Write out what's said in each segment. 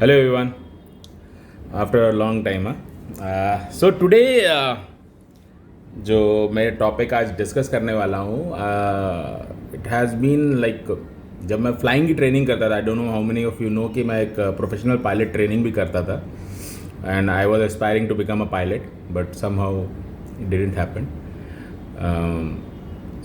Hello everyone. After a long time, so today जो मैं topic आज डिस्कस करने वाला हूँ, इट हैज़ बीन लाइक जब मैं फ्लाइंग की ट्रेनिंग करता था, I don't know how many of you know कि मैं एक प्रोफेशनल पायलट ट्रेनिंग भी करता था and I was aspiring to become a pilot but somehow it didn't happen.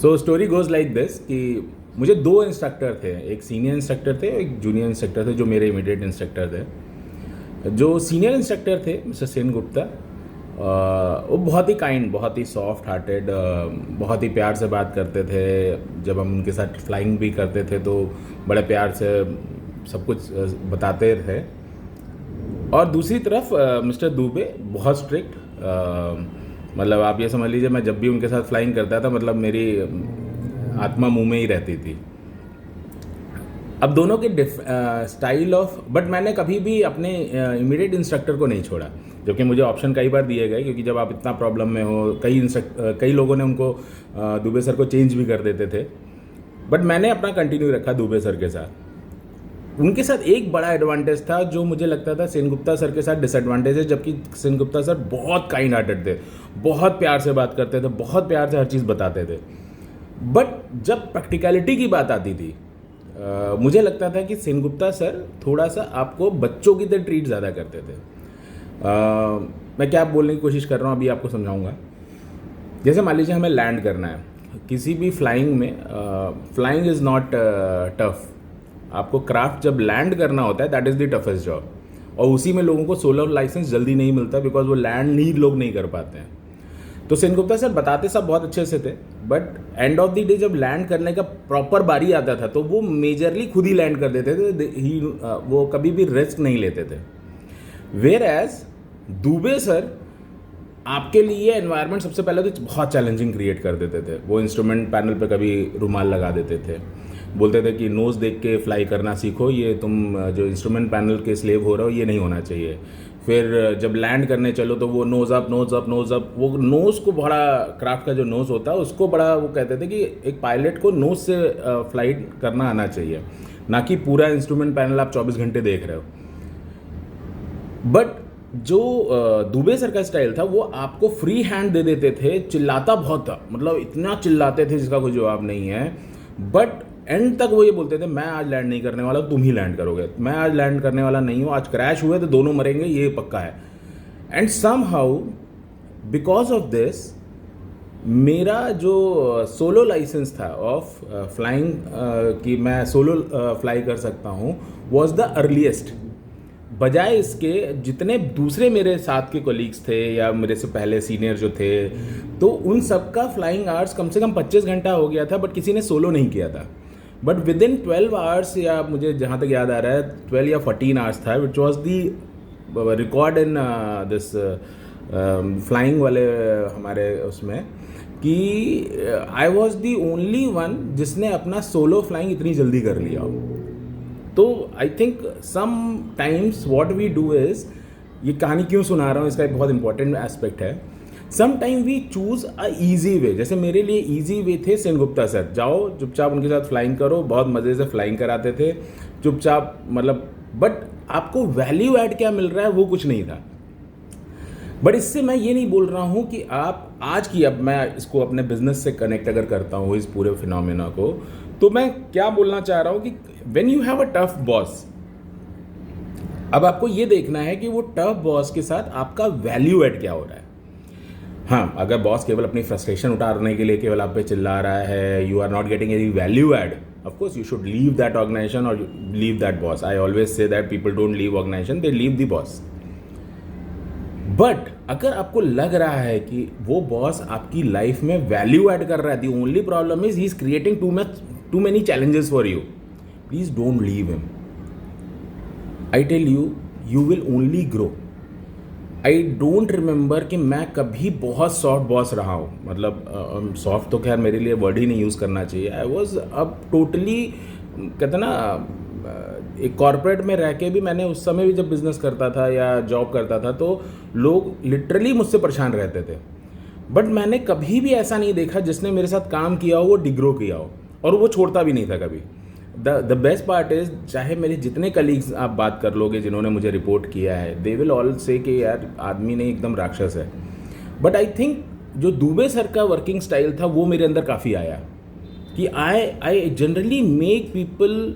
So story goes like this कि मुझे दो इंस्ट्रक्टर थे, एक सीनियर इंस्ट्रक्टर थे, एक जूनियर इंस्ट्रक्टर थे जो मेरे इमीडिएट इंस्ट्रक्टर थे. जो सीनियर इंस्ट्रक्टर थे मिस्टर सेन गुप्ता, वो बहुत ही काइंड, बहुत ही सॉफ्ट हार्टेड, बहुत ही प्यार से बात करते थे. जब हम उनके साथ फ्लाइंग भी करते थे तो बड़े प्यार से सब कुछ बताते थे. और दूसरी तरफ मिस्टर दुबे बहुत स्ट्रिक्ट, मतलब आप ये समझ लीजिए मैं जब भी उनके साथ फ्लाइंग करता था मतलब मेरी आत्मा मुंह में ही रहती थी. अब दोनों के स्टाइल ऑफ, बट मैंने कभी भी अपने इमीडिएट इंस्ट्रक्टर को नहीं छोड़ा, जबकि मुझे ऑप्शन कई बार दिए गए, क्योंकि जब आप इतना प्रॉब्लम में हो कई लोगों ने उनको दुबे सर को चेंज भी कर देते थे, बट मैंने अपना कंटिन्यू रखा दुबे सर के साथ. उनके साथ एक बड़ा एडवांटेज था जो मुझे लगता था सेन गुप्ता सर के साथ डिसएडवांटेज है, जबकि सेन गुप्ता सर बहुत काइंड हार्टेड थे, बहुत प्यार से बात करते थे, बहुत प्यार से हर चीज़ बताते थे. बट जब प्रैक्टिकलिटी की बात आती थी, मुझे लगता था कि सेन गुप्ता सर थोड़ा सा आपको बच्चों की तरह ट्रीट ज़्यादा करते थे. मैं क्या बोलने की कोशिश कर रहा हूँ अभी आपको समझाऊंगा. जैसे मान लीजिए हमें लैंड करना है किसी भी फ्लाइंग में. Flying is not tough. आपको क्राफ्ट जब लैंड करना होता है that is the toughest job, और उसी में लोगों को सोलर लाइसेंस जल्दी नहीं मिलता बिकॉज वो लैंड ही लोग नहीं कर पाते हैं. तो सेन गुप्ता सर बताते सब बहुत अच्छे से थे, but end of the day जब लैंड करने का प्रॉपर बारी आता था तो वो मेजरली खुद ही लैंड कर देते थे. वो कभी भी रिस्क नहीं लेते थे. वेयर एज दुबे सर आपके लिए एनवायरनमेंट सबसे पहले तो बहुत चैलेंजिंग क्रिएट कर देते थे. वो इंस्ट्रूमेंट पैनल पे कभी रुमाल लगा देते थे, बोलते थे कि नोज़ देख के फ्लाई करना सीखो, ये तुम जो इंस्ट्रूमेंट पैनल के स्लेव हो रहे हो ये नहीं होना चाहिए. फिर जब लैंड करने चलो तो वो nose up nose up nose up, वो नोज़ को बड़ा, क्राफ्ट का जो नोज़ होता है उसको बड़ा, वो कहते थे कि एक पायलट को नोज़ से फ्लाइट करना आना चाहिए, ना कि पूरा इंस्ट्रूमेंट पैनल आप 24 घंटे देख रहे हो. बट जो दुबे सर का स्टाइल था वो आपको फ्री हैंड दे देते थे. चिल्लाता बहुत था, मतलब इतना चिल्लाते थे जिसका कोई जवाब नहीं है, बट एंड तक वो ये बोलते थे मैं आज लैंड नहीं करने वाला, तुम ही लैंड करोगे, मैं आज लैंड करने वाला नहीं हूँ, आज क्रैश हुए तो दोनों मरेंगे ये पक्का है. And somehow because of this मेरा जो सोलो लाइसेंस था ऑफ फ्लाइंग कि मैं सोलो फ्लाई कर सकता हूँ वॉज द अर्लीस्ट, बजाय इसके जितने दूसरे मेरे साथ के कोलीग्स थे या मेरे से पहले सीनियर जो थे, तो उन सबका फ्लाइंग आवर्स कम से कम 25 घंटा हो गया था, बट किसी ने सोलो नहीं किया था. बट विद इन 12 आवर्स, या मुझे जहाँ तक याद आ रहा है 12 या 14 आवर्स था, which was the record in this flying वाले हमारे उसमें, कि I was the only one जिसने अपना सोलो फ्लाइंग इतनी जल्दी कर लिया. तो I think sometimes what we do is, ये कहानी क्यों सुना रहा हूँ इसका एक बहुत इंपॉर्टेंट एस्पेक्ट है. Sometime we choose a easy way. जैसे मेरे लिए ईजी वे थे सेन गुप्ता सर. जाओ चुपचाप उनके साथ फ्लाइंग करो, बहुत मज़े से फ्लाइंग कराते थे चुपचाप, मतलब, बट आपको वैल्यू ऐड क्या मिल रहा है वो कुछ नहीं था. बट इससे मैं ये नहीं बोल रहा हूँ कि आप आज की, अब मैं इसको अपने बिजनेस से कनेक्ट अगर करता हूँ इस पूरे फिनोमेना को, तो मैं क्या बोलना चाह रहा हूँ कि when you have a tough boss, अब आपको ये देखना है कि वो टफ बॉस के साथ आपका वैल्यू ऐड क्या हो रहा है. हाँ, अगर बॉस केवल अपनी फ्रस्ट्रेशन उतारने के लिए केवल आप पे चिल्ला रहा है, you are not getting any value add, of course you should leave that organization और leave that boss. I always say that people don't leave organization, they leave the boss. But अगर आपको लग रहा है कि वो बॉस आपकी life में वैल्यू ऐड कर रहा है, the only problem is he is creating too many challenges for you, please don't leave him. I tell you, you will only grow. I don't remember कि मैं कभी बहुत सॉफ्ट बॉस रहा हूँ, मतलब सॉफ्ट तो खैर मेरे लिए वर्ड ही नहीं यूज़ करना चाहिए. आई वॉज अब टोटली, कहते ना, एक कॉर्पोरेट में रह के भी मैंने उस समय भी जब बिज़नेस करता था या जॉब करता था तो लोग लिटरली मुझसे परेशान रहते थे, बट मैंने कभी भी ऐसा नहीं देखा जिसने मेरे साथ काम किया हो वो डिग्रो किया हो, और वो छोड़ता भी नहीं था कभी. द बेस्ट पार्ट इज, चाहे मेरे जितने कलीग्स आप बात कर लोगे जिन्होंने मुझे रिपोर्ट किया है, दे विल ऑल से कि यार आदमी नहीं एकदम राक्षस है. बट आई थिंक जो दुबे सर का वर्किंग स्टाइल था वो मेरे अंदर काफ़ी आया कि आई जनरली मेक पीपल,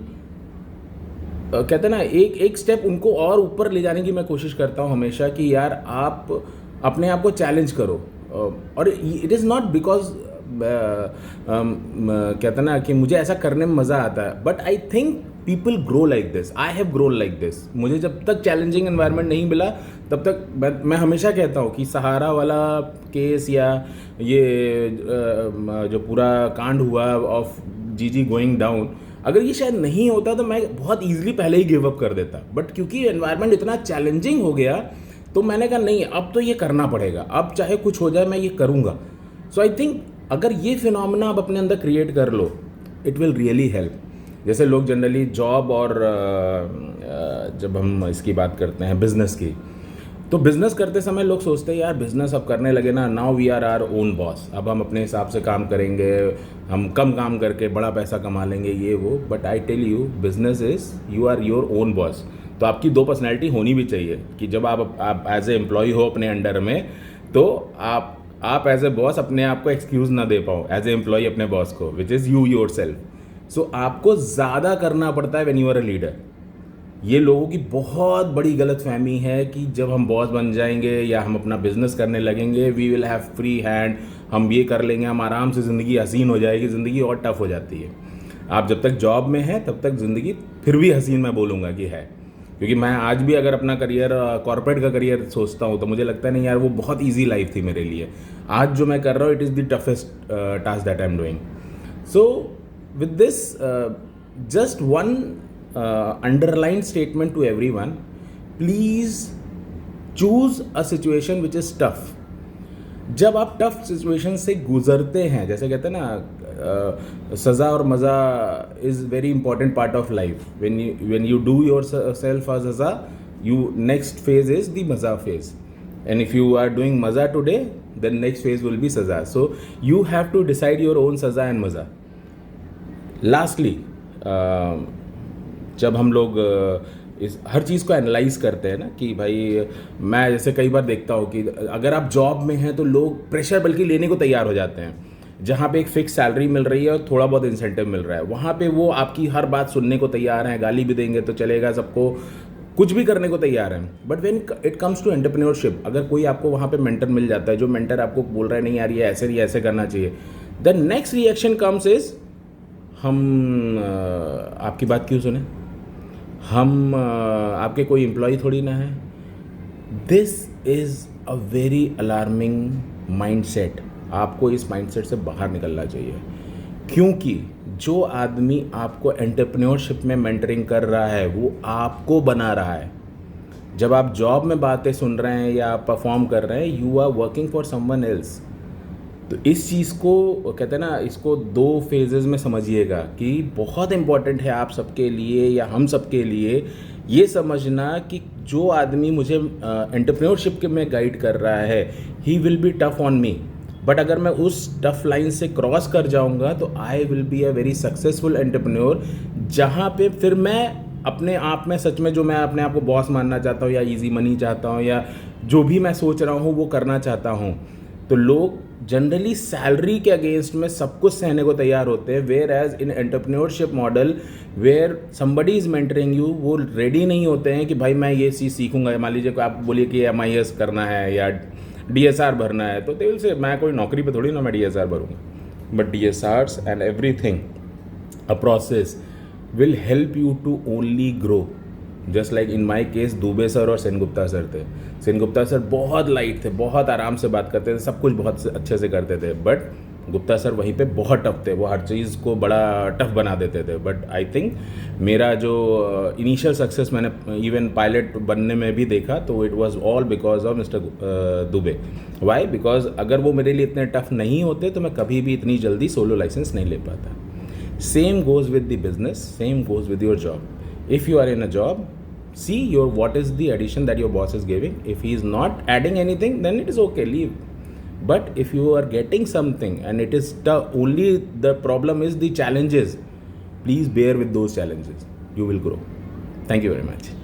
कहते हैं ना, एक स्टेप उनको और ऊपर ले जाने की मैं कोशिश करता हूँ हमेशा कि यार आप अपने आप को चैलेंज करो. और इट इज़ नॉट बिकॉज कहते हैं ना कि मुझे ऐसा करने में मज़ा आता है, but I think people grow like this, I have grown like this. मुझे जब तक चैलेंजिंग एनवायरनमेंट नहीं मिला तब तक मैं हमेशा कहता हूँ कि सहारा वाला केस या ये जो पूरा कांड हुआ ऑफ जीजी गोइंग डाउन, अगर ये शायद नहीं होता तो मैं बहुत ईजिली पहले ही गिव अप कर देता. बट क्योंकि एनवायरनमेंट इतना चैलेंजिंग हो गया तो मैंने कहा नहीं, अब तो ये करना पड़ेगा, अब चाहे कुछ हो जाए मैं ये करूँगा. सो आई थिंक अगर ये फिनोमेना आप अपने अंदर क्रिएट कर लो, इट विल रियली हेल्प. जैसे लोग जनरली जॉब और जब हम इसकी बात करते हैं बिजनेस की, तो बिज़नेस करते समय लोग सोचते हैं यार बिज़नेस अब करने लगे ना, now we are our own boss, अब हम अपने हिसाब से काम करेंगे, हम कम काम करके बड़ा पैसा कमा लेंगे, ये वो. But I tell you, business is you are your own boss. तो आपकी दो पर्सनैलिटी होनी भी चाहिए कि जब आप एज ए एम्प्लॉय हो अपने अंडर में, तो आप एज ए बॉस अपने आप को एक्सक्यूज़ ना दे पाओ एज ए एम्प्लॉय अपने बॉस को, which is you yourself. So आपको ज़्यादा करना पड़ता है when you are a leader. ये लोगों की बहुत बड़ी गलतफहमी है कि जब हम बॉस बन जाएंगे या हम अपना बिजनेस करने लगेंगे, we will have free hand, हम ये कर लेंगे, हम आराम से ज़िंदगी हसीन हो जाएगी. ज़िंदगी और टफ हो जाती है. आप जब तक जॉब में हैं तब तक ज़िंदगी फिर भी हसीन मैं बोलूँगा कि है, क्योंकि मैं आज भी अगर अपना करियर, कॉर्पोरेट का करियर सोचता हूँ तो मुझे लगता है नहीं यार वो बहुत ईजी लाइफ थी मेरे लिए. आज जो मैं कर रहा हूँ, it is the toughest task that I am doing. So with this just one underlined statement to everyone: please choose a situation which is tough. जब आप टफ सिचुएशन से गुजरते हैं, जैसे कहते हैं ना, सज़ा और मज़ा is very important part of life. when you do yourself a सज़ा, you next phase is the मज़ा phase, and if you are doing मज़ा today, then next phase will be सज़ा. So you have to decide your own सज़ा and मज़ा. Lastly, जब हम लोग इस हर चीज़ को एनालाइज करते हैं ना कि भाई, मैं जैसे कई बार देखता हूँ कि अगर आप जॉब में हैं तो लोग प्रेशर बल्कि लेने को तैयार हो जाते हैं. जहाँ पे एक फिक्स सैलरी मिल रही है और थोड़ा बहुत इंसेंटिव मिल रहा है, वहाँ पे वो आपकी हर बात सुनने को तैयार हैं, गाली भी देंगे तो चलेगा, सबको कुछ भी करने को तैयार हैं. But when it comes to entrepreneurship, अगर कोई आपको वहाँ पे मेंटर मिल जाता है, जो मेंटर आपको बोल रहा है नहीं यार ये ऐसे करना चाहिए, the next reaction comes is, हम आपकी बात क्यों सुने, हम आपके कोई एम्प्लॉय थोड़ी ना है. This is a very alarming mindset. आपको इस माइंडसेट से बाहर निकलना चाहिए, क्योंकि जो आदमी आपको एंटरप्रेन्योरशिप में मेंटरिंग कर रहा है वो आपको बना रहा है. जब आप जॉब में बातें सुन रहे हैं या आप परफॉर्म कर रहे हैं, you are working for someone else. तो इस चीज़ को कहते हैं ना, इसको दो फेजेस में समझिएगा कि बहुत इम्पॉर्टेंट है आप सबके लिए या हम सबके लिए ये समझना कि जो आदमी मुझे एंटरप्रेन्योरशिप में गाइड कर रहा है, he will be tough on me, but अगर मैं उस टफ लाइन से क्रॉस कर जाऊंगा तो I will be a very successful entrepreneur, जहाँ पे फिर मैं अपने आप में सच में जो मैं अपने आप को बॉस मानना चाहता हूँ या इजी मनी चाहता हूँ या जो भी मैं सोच रहा हूँ वो करना चाहता हूँ, तो लोग जनरली सैलरी के अगेंस्ट में सब कुछ सहने को तैयार होते हैं. Whereas in entrepreneurship model where somebody is mentoring you, वो रेडी नहीं होते हैं कि भाई मैं ये चीज़ सीखूंगा. मान लीजिए कि आप बोलिए कि MIS करना है या DSR भरना है, तो दे विल से मैं कोई नौकरी पे थोड़ी ना मैं DSR भरूँगा. But DSRs and everything, a process will help you to only grow. Just like in my case, Dubey sir और सेनगुप्ता सर थे. सेनगुप्ता सर बहुत लाइट थे, बहुत आराम से बात करते थे, सब कुछ बहुत अच्छे से करते थे. बट गुप्ता सर वहीं पे बहुत टफ थे, वो हर चीज़ को बड़ा टफ बना देते थे. बट आई थिंक मेरा जो इनिशियल सक्सेस मैंने इवन पायलट बनने में भी देखा, तो it was all because of mister Dubey. Why? Because अगर वो मेरे लिए इतने टफ नहीं होते तो मैं कभी भी इतनी जल्दी सोलो लाइसेंस नहीं ले पाता. Same goes with the business, same goes with your job. If you are in a job, see what is the addition that your boss is giving. If he is not adding anything, then it is okay, leave. But if you are getting something and it is only the problem is the challenges, please bear with those challenges. You will grow. Thank you very much.